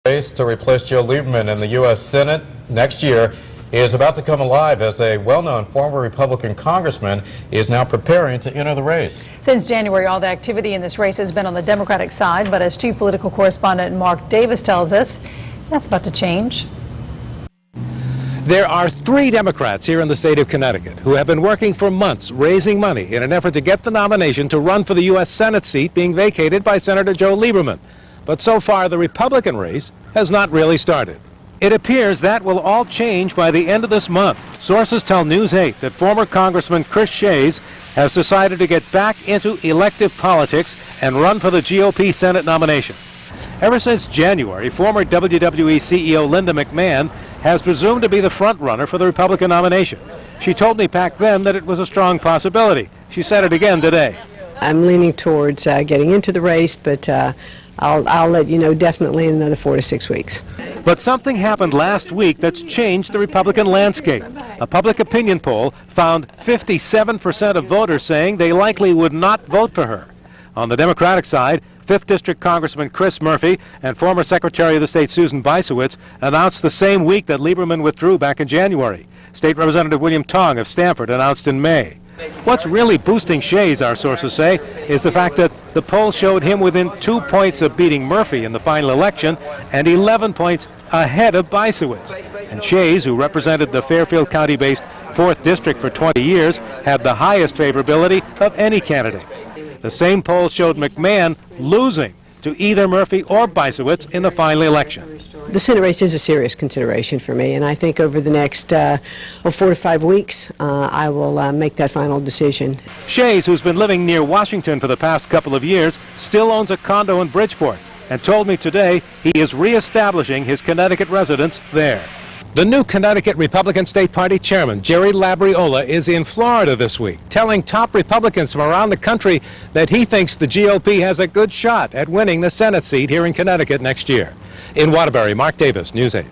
Race to replace Joe Lieberman in the U.S. Senate next year is about to come alive as a well-known former Republican congressman is now preparing to enter the race. Since January, all the activity in this race has been on the Democratic side, but as chief political correspondent Mark Davis tells us, that's about to change. There are 3 Democrats here in the state of Connecticut who have been working for months raising money in an effort to get the nomination to run for the U.S. Senate seat being vacated by Senator Joe Lieberman. But so far, the Republican race has not really started. It appears that will all change by the end of this month. Sources tell News 8 that former Congressman Chris Shays has decided to get back into elective politics and run for the GOP Senate nomination. Ever since January, former WWE CEO Linda McMahon has presumed to be the front runner for the Republican nomination. She told me back then that it was a strong possibility. She said it again today. I'm leaning towards getting into the race, but I'll let you know definitely in another 4 to 6 weeks. But something happened last week that's changed the Republican landscape. A public opinion poll found 57% of voters saying they likely would not vote for her. On the Democratic side, 5th District Congressman Chris Murphy and former Secretary of the State Susan Bysiewicz announced the same week that Lieberman withdrew back in January. State Representative William Tong of Stamford announced in May. What's really boosting Shays, our sources say, is the fact that the poll showed him within 2 points of beating Murphy in the final election and 11 points ahead of Bysiewicz. And Shays, who represented the Fairfield County-based 4th District for 20 years, had the highest favorability of any candidate. The same poll showed McMahon losing to either Murphy or Bysiewicz in the final election. The Senate race is a serious consideration for me, and I think over the next 4 to 5 weeks, I will make that final decision. Shays, who's been living near Washington for the past couple of years, still owns a condo in Bridgeport and told me today he is reestablishing his Connecticut residence there. The new Connecticut Republican State Party chairman, Jerry Labriola, is in Florida this week, telling top Republicans from around the country that he thinks the GOP has a good shot at winning the Senate seat here in Connecticut next year. In Waterbury, Mark Davis, News 8.